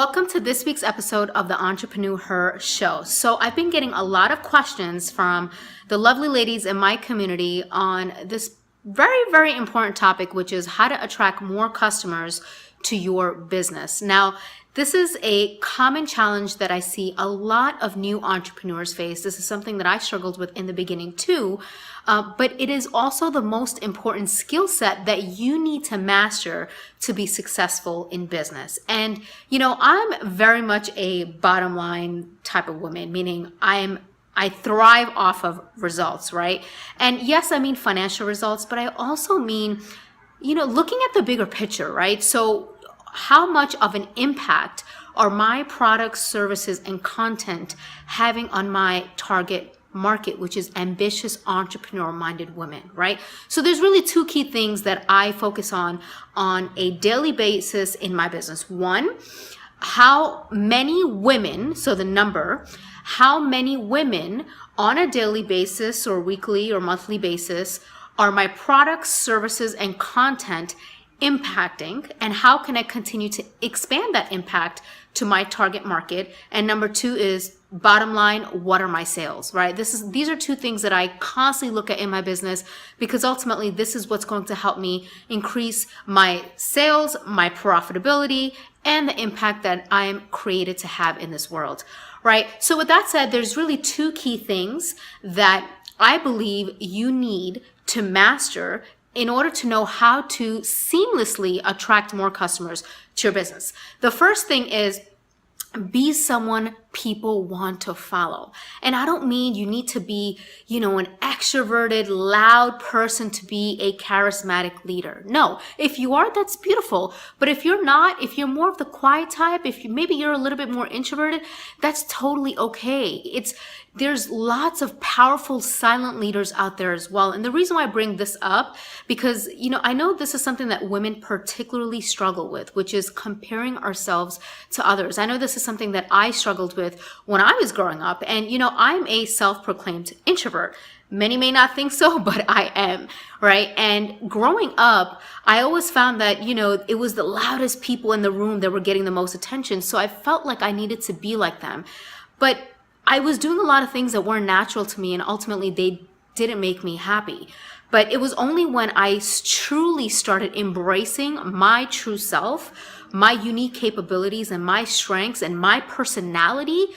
welcome to this week's episode of the Entrepreneur Her Show. So I've been getting a lot of questions from the lovely ladies in my community on this very, very important topic, which is how to attract more customers to your business. Now, this is a common challenge that I see a lot of new entrepreneurs face. This is something that I struggled with in the beginning too, but it is also the most important skill set that you need to master to be successful in business. And, I'm very much a bottom line type of woman, meaning I thrive off of results, right? And yes, I mean financial results, but I also mean, looking at the bigger picture, right? So how much of an impact are my products, services, and content having on my target market, which is ambitious, entrepreneur-minded women, right? So there's really two key things that I focus on a daily basis in my business. One, how many women, so the number, how many women on a daily basis or weekly or monthly basis are my products, services, and content impacting, and how can I continue to expand that impact to my target market? And number two is bottom line, what are my sales, right? These are two things that I constantly look at in my business, because ultimately this is what's going to help me increase my sales, my profitability, and the impact that I am created to have in this world, right? So with that said, there's really two key things that I believe you need to master in order to know how to seamlessly attract more customers to your business. The first thing is be someone people want to follow. And I don't mean you need to be, an extroverted, loud person to be a charismatic leader. No, if you are, that's beautiful. But if you're not, if you're more of the quiet type, maybe you're a little bit more introverted, that's totally okay. There's lots of powerful silent leaders out there as well. And the reason why I bring this up, because, I know this is something that women particularly struggle with, which is comparing ourselves to others. I know this is something that I struggled with when I was growing up. And, I'm a self-proclaimed introvert. Many may not think so, but I am, right? And growing up, I always found that, it was the loudest people in the room that were getting the most attention. So I felt like I needed to be like them. But I was doing a lot of things that weren't natural to me, and ultimately they didn't make me happy. But it was only when I truly started embracing my true self, my unique capabilities and my strengths and my personality,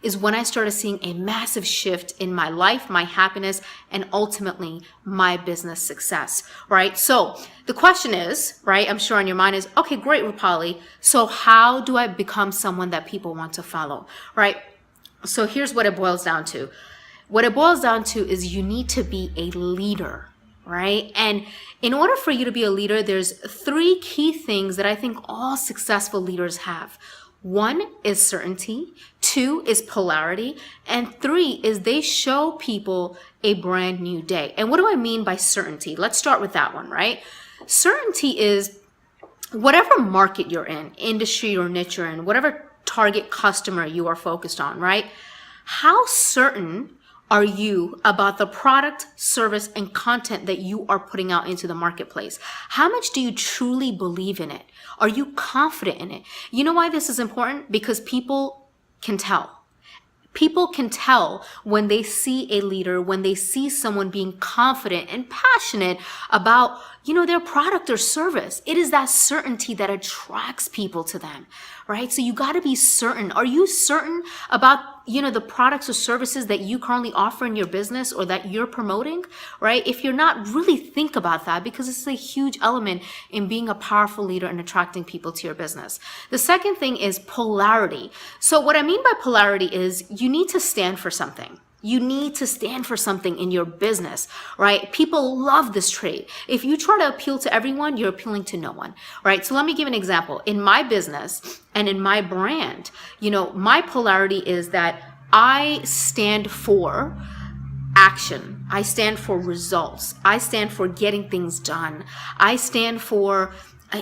is when I started seeing a massive shift in my life, my happiness, and ultimately my business success, right? So the question is, right, I'm sure on your mind is, okay, great, Rupali. So how do I become someone that people want to follow, right? So here's what it boils down to. What it boils down to is you need to be a leader, right? And in order for you to be a leader, there's three key things that I think all successful leaders have. One is certainty, two is polarity, and three is they show people a brand new day. And what do I mean by certainty? Let's start with that one, right? Certainty is whatever market you're in, industry or niche you're in, whatever target customer you are focused on, right? How certain are you about the product, service, and content that you are putting out into the marketplace? How much do you truly believe in it? Are you confident in it? You know why this is important? Because people can tell. People can tell when they see a leader, when they see someone being confident and passionate about, their product or service. It is that certainty that attracts people to them, right? So you got to be certain. Are you certain about, the products or services that you currently offer in your business or that you're promoting, right? If you're not, really think about that, because it's a huge element in being a powerful leader and attracting people to your business. The second thing is polarity. So what I mean by polarity is you need to stand for something. You need to stand for something in your business, right? People love this trait. If you try to appeal to everyone, you're appealing to no one, right? So let me give an example. In my business and in my brand, my polarity is that I stand for action. I stand for results. I stand for getting things done. I stand for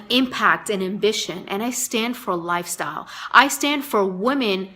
impact and ambition, and I stand for lifestyle. I stand for women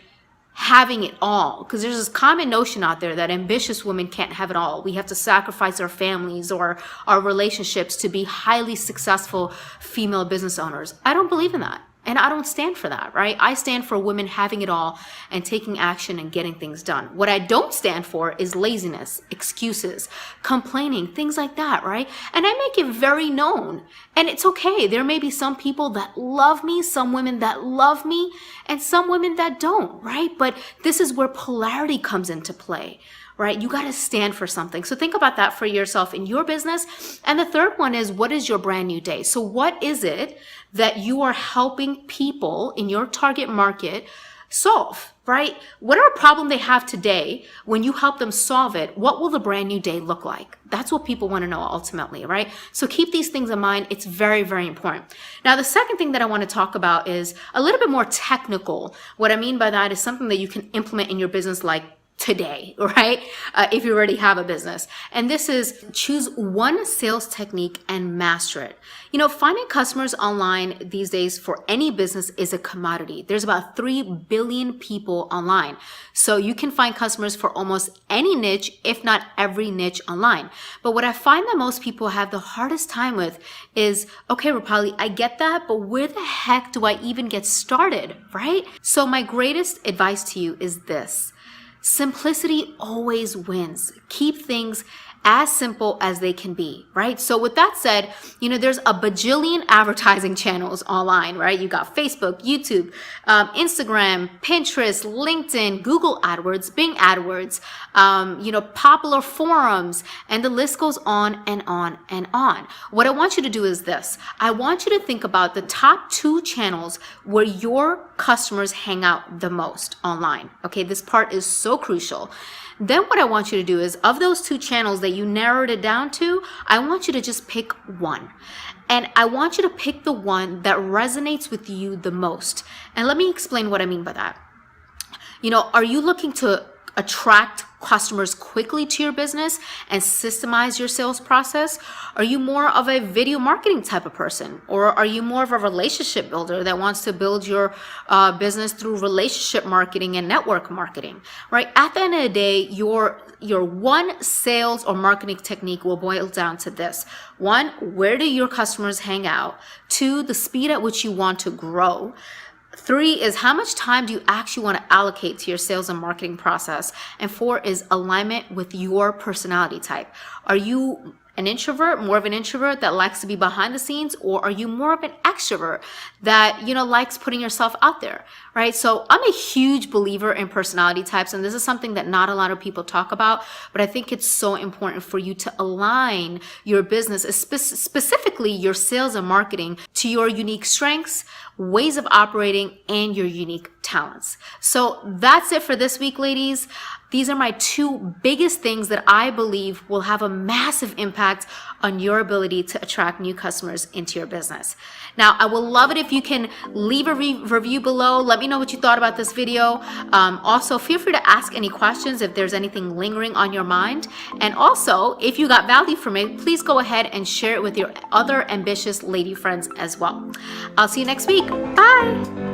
having it all, because there's this common notion out there that ambitious women can't have it all. We have to sacrifice our families or our relationships to be highly successful female business owners. I don't believe in that. And I don't stand for that, right? I stand for women having it all and taking action and getting things done. What I don't stand for is laziness, excuses, complaining, things like that, right? And I make it very known. And it's okay. There may be some people that love me, some women that love me, and some women that don't, right? But this is where polarity comes into play, right? You got to stand for something. So think about that for yourself in your business. And the third one is, what is your brand new day? So what is it that you are helping people in your target market solve, right? Whatever problem they have today, when you help them solve it, what will the brand new day look like? That's what people want to know ultimately, right? So keep these things in mind. It's very, very important. Now, the second thing that I want to talk about is a little bit more technical. What I mean by that is something that you can implement in your business like today, right? If you already have a business. And this is choose one sales technique and master it. You know, finding customers online these days for any business is a commodity. There's about 3 billion people online. So you can find customers for almost any niche, if not every niche online. But what I find that most people have the hardest time with is, okay, Rupali, I get that, but where the heck do I even get started, right? So my greatest advice to you is this. Simplicity always wins. Keep things as simple as they can be, right? So with that said, you know, there's a bajillion advertising channels online, right? You got Facebook, YouTube, Instagram, Pinterest, LinkedIn, Google AdWords, Bing AdWords, you know, popular forums, and the list goes on and on and on. What I want you to do is this. I want you to think about the top 2 channels where your customers hang out the most online. Okay, this part is so crucial. Then what I want you to do is, of those 2 channels that you narrowed it down to, I want you to just pick one. And I want you to pick the one that resonates with you the most. And let me explain what I mean by that. You know, are you looking to attract customers quickly to your business and systemize your sales process? Are you more of a video marketing type of person? Or are you more of a relationship builder that wants to build your business through relationship marketing and network marketing, right? At the end of the day, your one sales or marketing technique will boil down to this. 1, where do your customers hang out? 2, the speed at which you want to grow. 3 is how much time do you actually want to allocate to your sales and marketing process? And 4 is alignment with your personality type. Are you an introvert, more of an introvert that likes to be behind the scenes, or are you more of an extrovert that, you know, likes putting yourself out there, right? So I'm a huge believer in personality types, and this is something that not a lot of people talk about, but I think it's so important for you to align your business, specifically your sales and marketing, to your unique strengths, ways of operating, and your unique talents. So that's it for this week, ladies. These are my 2 biggest things that I believe will have a massive impact on your ability to attract new customers into your business. Now, I will love it if you can leave a review below. Let me know what you thought about this video. Also, feel free to ask any questions if there's anything lingering on your mind. And also, if you got value from it, please go ahead and share it with your other ambitious lady friends as well. I'll see you next week. Bye.